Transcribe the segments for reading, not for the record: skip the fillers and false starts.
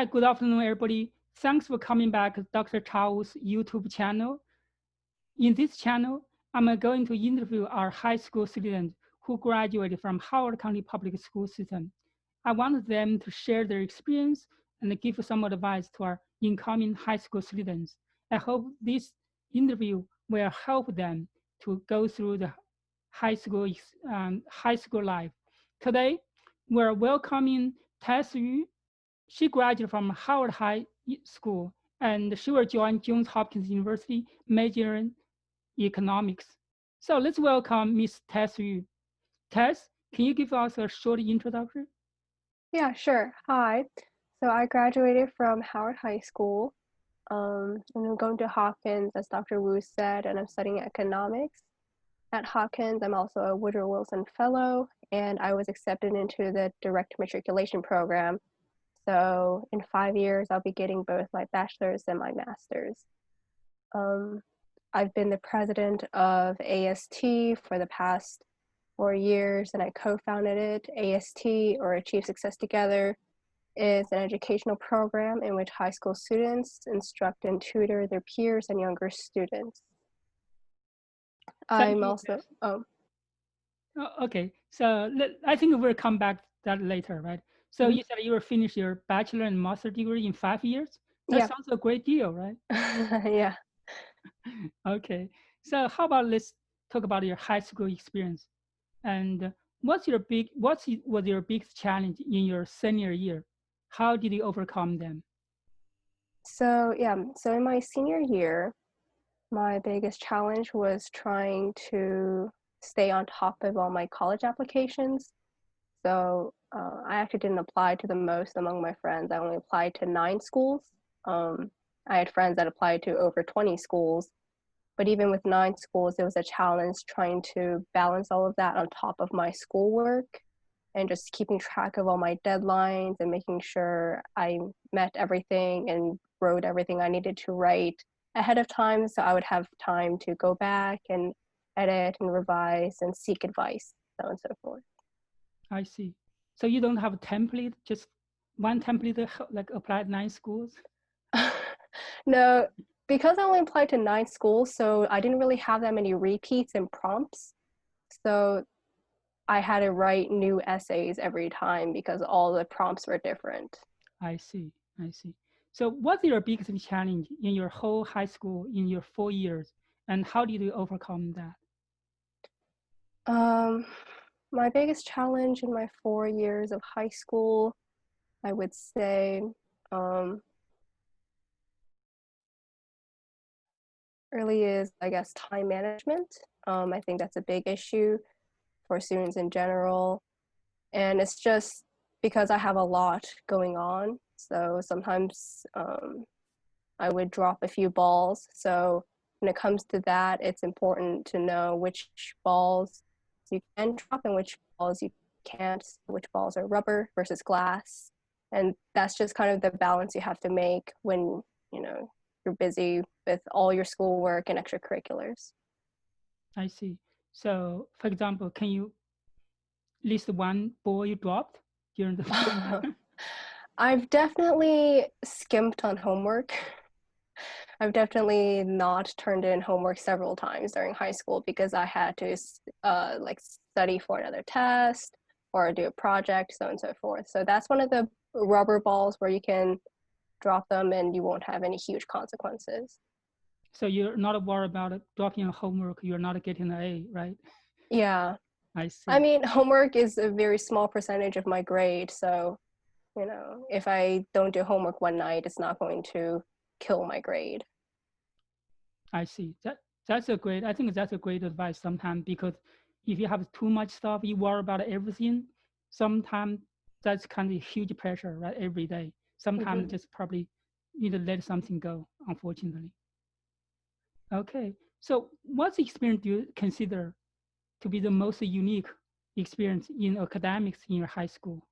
Hi, good afternoon, everybody. Thanks for coming back to Dr. Chao's YouTube channel. In this channel, I'm going to interview our high school students who graduated from Howard County Public School System. I want them to share their experience and give some advice to our incoming high school students. I hope this interview will help them to go through the high school life. Today, we're welcoming Tess Yu. She graduated from Howard High School, and she will join Johns Hopkins University, majoring in economics. So let's welcome Miss Tess Yu. Tess, can you give us a short introduction? Yeah, sure. Hi. So I graduated from Howard High School. And I'm going to Hopkins, as Dr. Wu said, and I'm studying economics. At Hopkins, I'm also a Woodrow Wilson Fellow, and I was accepted into the direct matriculation program. So in 5 years, I'll be getting both my bachelor's and my master's. I've been the president of AST for the past 4 years, and I co-founded it. AST, or Achieve Success Together, is an educational program in which high school students instruct and tutor their peers and younger students. I'm also, Okay, so I think we'll come back to that later, right? So you said you will finish your bachelor and master degree in 5 years? That yeah. sounds a great deal, right? Yeah. Okay, so how about let's talk about your high school experience. And was your biggest challenge in your senior year? How did you overcome them? So in my senior year, my biggest challenge was trying to stay on top of all my college applications. So I actually didn't apply to the most among my friends. I only applied to 9 schools. I had friends that applied to over 20 schools. But even with 9 schools, it was a challenge trying to balance all of that on top of my schoolwork and just keeping track of all my deadlines and making sure I met everything and wrote everything I needed to write ahead of time, so I would have time to go back and edit and revise and seek advice, so on and so forth. I see. So you don't have a template, just one template that like applied 9 schools? No, because I only applied to 9 schools, so I didn't really have that many repeats and prompts. So I had to write new essays every time because all the prompts were different. I see. So what's your biggest challenge in your whole high school in your 4 years, and how did you overcome that? My biggest challenge in my 4 years of high school, I would say, really is, I guess, time management. I think that's a big issue for students in general. And it's just because I have a lot going on. So sometimes I would drop a few balls. So when it comes to that, it's important to know which balls you can drop and which balls you can't, which balls are rubber versus glass. And that's just kind of the balance you have to make when, you're busy with all your schoolwork and extracurriculars. I see. So for example, can you list one ball you dropped during the 4 years? I've definitely skimped on homework. I've definitely not turned in homework several times during high school because I had to study for another test or do a project, so on and so forth. So that's one of the rubber balls where you can drop them and you won't have any huge consequences. So you're not worried about dropping homework, you're not getting an A, right? Yeah. I see. I mean, homework is a very small percentage of my grade, so if I don't do homework one night, it's not going to kill my grade. I see. I think that's a great advice sometimes, because if you have too much stuff, you worry about everything, sometimes that's kind of huge pressure, right? Every day. Sometimes just probably need to let something go, unfortunately. Okay. So what experience do you consider to be the most unique experience in academics in your high school?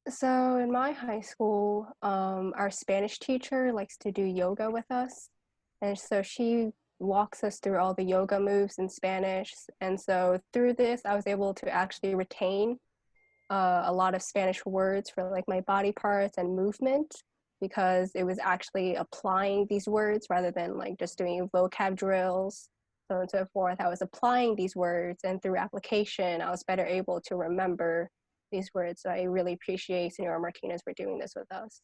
So in my high school, our Spanish teacher likes to do yoga with us. And so she walks us through all the yoga moves in Spanish. And so through this, I was able to actually retain a lot of Spanish words for like my body parts and movement, because it was actually applying these words rather than like just doing vocab drills, so on and so forth. I was applying these words, and through application, I was better able to remember these words. So I really appreciate Senora Martinez for doing this with us.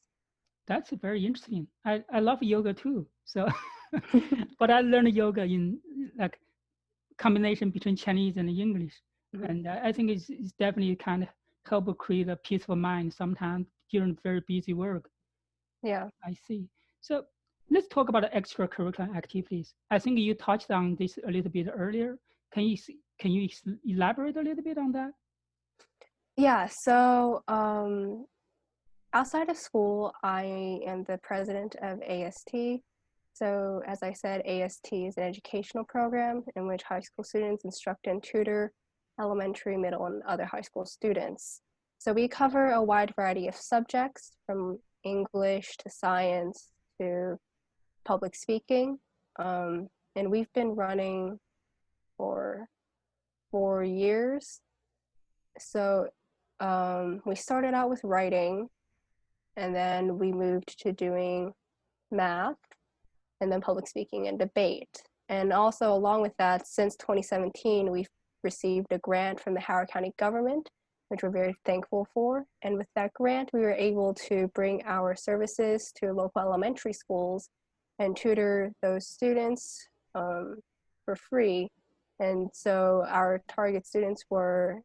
That's very interesting. I love yoga too. So, but I learned yoga in like combination between Chinese and English. Mhm. And I think it's definitely kind of help create a peaceful mind sometimes during very busy work. Yeah. I see. So let's talk about the extracurricular activities. I think you touched on this a little bit earlier. Can you elaborate a little bit on that? Yeah. So outside of school, I am the president of AST. So, as I said, AST is an educational program in which high school students instruct and tutor elementary, middle, and other high school students. So, we cover a wide variety of subjects from English to science to public speaking. And we've been running for 4 years. So, we started out with writing, and then we moved to doing math, and then public speaking and debate. And also, along with that, since 2017, we've received a grant from the Howard County government, which we're very thankful for. And with that grant, we were able to bring our services to local elementary schools and tutor those students for free. And so our target students were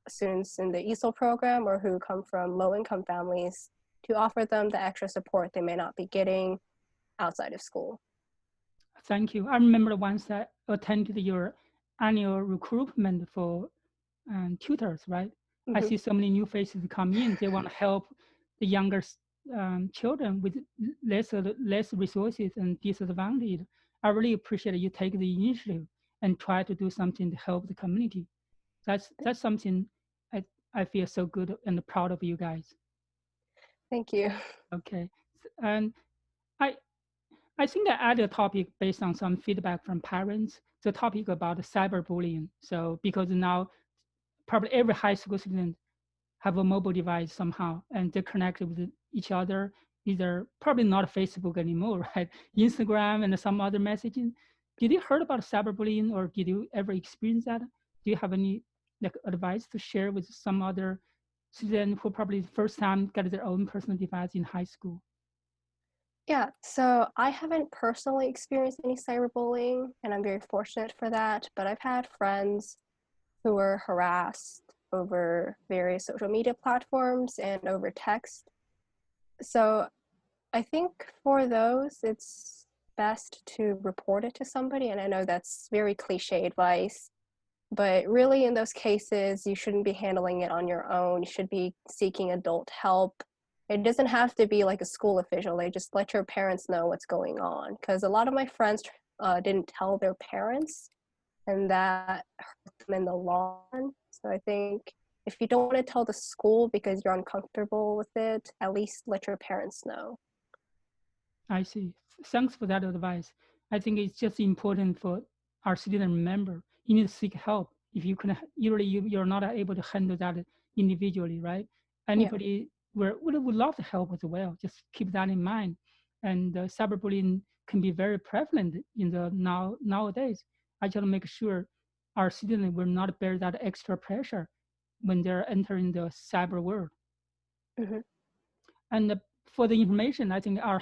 students in the ESOL program or who come from low-income families, to offer them the extra support they may not be getting outside of school. Thank you. I remember once I attended your annual recruitment for tutors, right? I Mm-hmm. see so many new faces come in. They want to help the younger children with less resources and disadvantaged. I really appreciate you take the initiative and try to do something to help the community. That's something I, I feel so good and proud of you guys. Thank you. Okay, and I I think I added a topic based on some feedback from parents. The topic about cyberbullying. So because now probably every high school student have a mobile device somehow, and they're connected with each other. Either probably not Facebook anymore, right? Instagram and some other messaging. Did you heard about cyberbullying, or did you ever experience that? Do you have any like advice to share with some other student who probably the first time got their own personal device in high school? Yeah, so I haven't personally experienced any cyberbullying, and I'm very fortunate for that, but I've had friends who were harassed over various social media platforms and over text. So I think for those, it's best to report it to somebody, and I know that's very cliche advice, but really in those cases, you shouldn't be handling it on your own. You should be seeking adult help. It doesn't have to be like a school official. They just let your parents know what's going on. Because a lot of my friends didn't tell their parents, and that hurt them in the long run. So I think if you don't want to tell the school because you're uncomfortable with it, at least let your parents know. I see. Thanks for that advice. I think it's just important for our student to remember you need to seek help. If you can, usually you're not able to handle that individually, right? Yeah. Anybody would love to help as well. Just keep that in mind. And cyberbullying can be very prevalent in the nowadays. I just make sure our students will not bear that extra pressure when they're entering the cyber world. Hmm. And for the information, I think our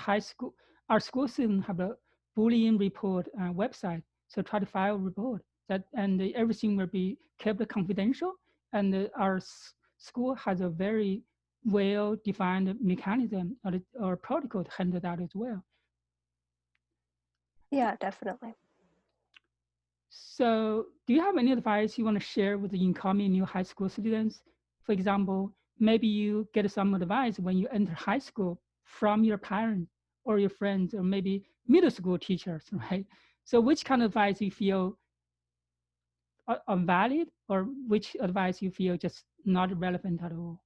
school students have a bullying report website. So try to file a report that, and everything will be kept confidential. And our school has a very well-defined mechanism or protocol to handle that as well. Yeah, definitely. So do you have any advice you want to share with the incoming new high school students? For example, maybe you get some advice when you enter high school from your parents or your friends or maybe middle school teachers, right? So which kind of advice you feel are valid or which advice you feel just not relevant at all?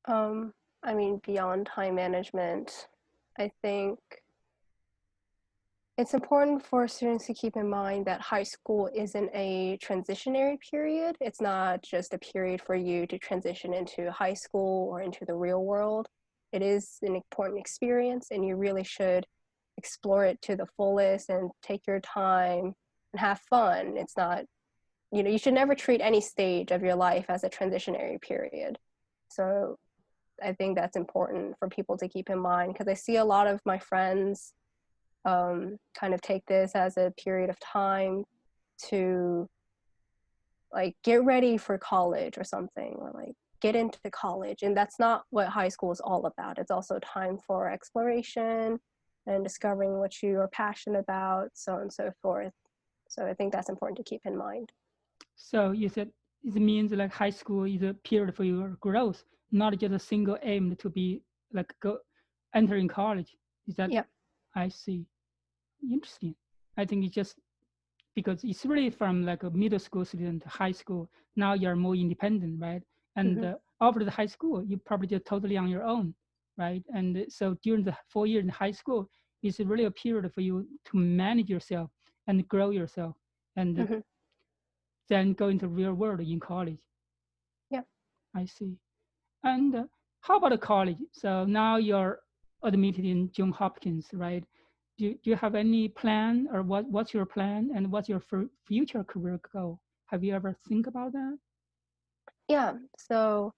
Um, I mean, beyond time management, I think It's important for students to keep in mind that high school isn't a transitionary period. It's not just a period for you to transition into high school or into the real world. It is an important experience, and you really should explore it to the fullest and take your time and have fun. It's not, you should never treat any stage of your life as a transitionary period. So I think that's important for people to keep in mind, because I see a lot of my friends kind of take this as a period of time to like get ready for college or something, or like get into college, and that's not what high school is all about. It's also time for exploration and discovering what you are passionate about, so on and so forth. So I think that's important to keep in mind. So you said it means like high school is a period for your growth, not just a single aim to be like entering college. Is that? Yeah. I see. Interesting. I think it's just because it's really from like a middle school student to high school. Now you're more independent, right? And after the high school, you're probably just totally on your own, right? And so during the 4 years in high school, it's really a period for you to manage yourself and grow yourself, and then go into real world in college. Yeah. I see. And how about the college? So now you're admitted in Johns Hopkins, right? Do you have any plan, or what's your plan, and what's your future career goal? Have you ever think about that? Yeah. So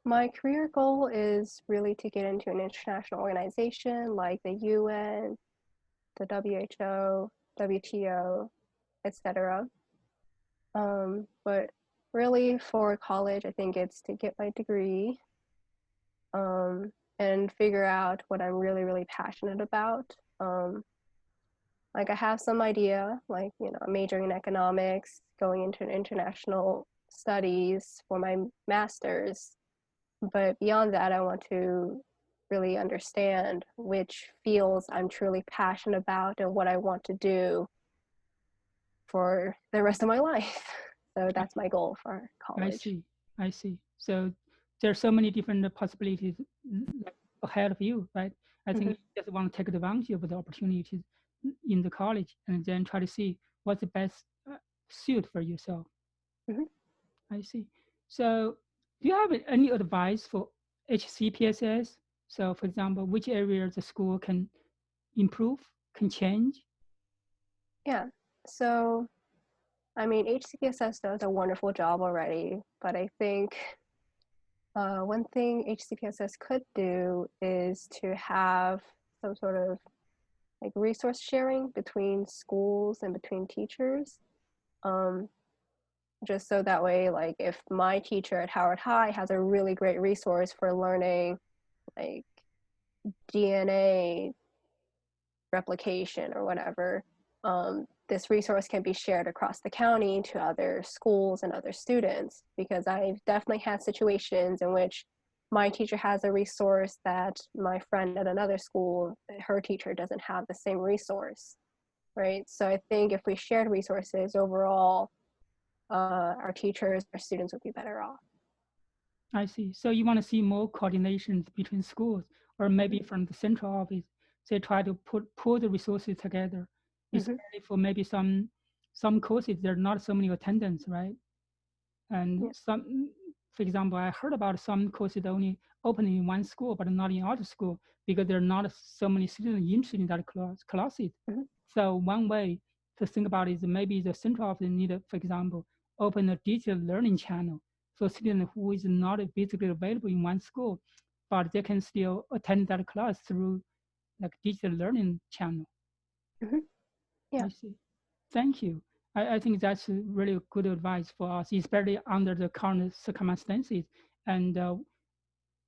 my career goal is really to get into an international organization like the UN, the WHO, WTO, etc. But really for college, I think it's to get my degree and figure out what I'm really, really passionate about. Like I have some idea, like, majoring in economics, going into international studies for my master's. But beyond that, I want to really understand which fields I'm truly passionate about and what I want to do for the rest of my life. So that's my goal for college. I see. So there's so many different possibilities ahead of you, right? I think you just want to take advantage of the opportunities in the college, and then try to see what's the best suit for yourself. I see. So do you have any advice for HCPSS? So for example, which areas the school can improve, can change? Yeah. So, I mean, HCPSS does a wonderful job already, but I think one thing HCPSS could do is to have some sort of like resource sharing between schools and between teachers. Just so that way, like if my teacher at Howard High has a really great resource for learning like DNA replication or whatever, this resource can be shared across the county to other schools and other students, because I've definitely had situations in which my teacher has a resource that my friend at another school, her teacher doesn't have the same resource, right? So I think if we shared resources overall, our teachers, our students would be better off. I see. So you want to see more coordinations between schools, or maybe from the central office, they try to pull the resources together, especially for maybe some courses there are not so many attendants, right? And some, for example, I heard about some courses only open in one school but not in other school because there are not so many students interested in that classes. So one way to think about it is maybe the central office need, for example, open a digital learning channel for students who is not physically available in one school, but they can still attend that class through like digital learning channel. Yeah. I see. Thank you. I think that's really good advice for us, especially under the current circumstances. And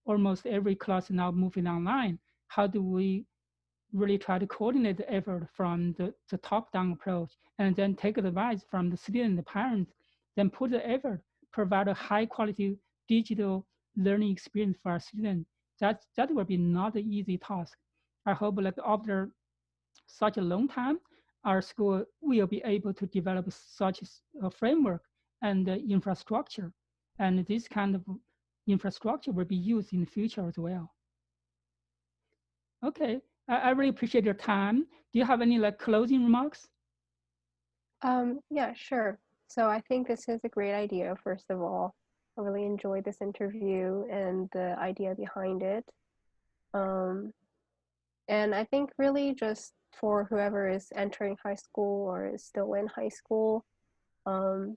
almost every class now moving online. How do we really try to coordinate the effort from the top-down approach, and then take advice from the student, the parents, then put the effort, provide a high-quality digital learning experience for our students? That will be not an easy task. I hope like after such a long time, our school will be able to develop such a framework and infrastructure. And this kind of infrastructure will be used in the future as well. Okay, I really appreciate your time. Do you have any like closing remarks? Yeah, sure. So I think this is a great idea, first of all. I really enjoyed this interview and the idea behind it. Um, and I think really just for whoever is entering high school or is still in high school, um,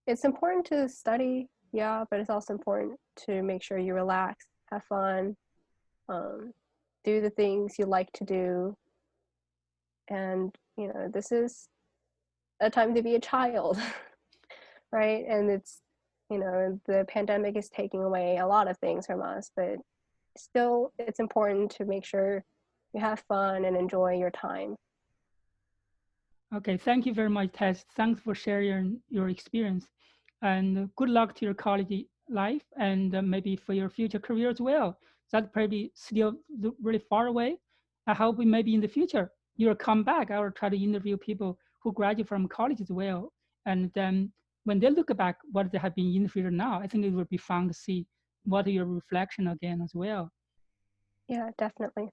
it's important to study, yeah, but it's also important to make sure you relax, have fun, um, do the things you like to do. And, this is a time to be a child, right? And it's, the pandemic is taking away a lot of things from us, but still, it's important to make sure you have fun and enjoy your time. Okay, thank you very much, Tess. Thanks for sharing your experience, and good luck to your college life, and maybe for your future career as well. That's probably still really far away. I hope maybe in the future you'll come back. I will try to interview people who graduate from college as well, and then when they look back what they have been interviewed now, I think it will be fun to see what your reflection again as well. Yeah, definitely.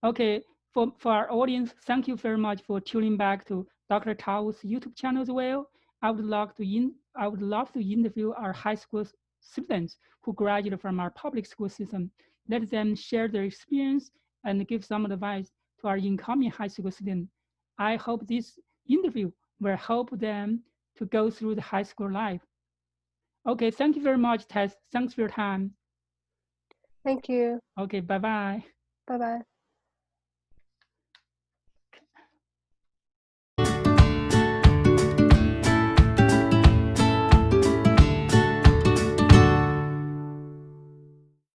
Okay, for our audience, thank you very much for tuning back to Dr. Tao's YouTube channel as well. I would love to interview our high school students who graduated from our public school system. Let them share their experience and give some advice to our incoming high school students. I hope this interview will help them to go through the high school life. Okay, thank you very much, Tess. Thanks for your time. Thank you. Okay, bye-bye. Bye bye.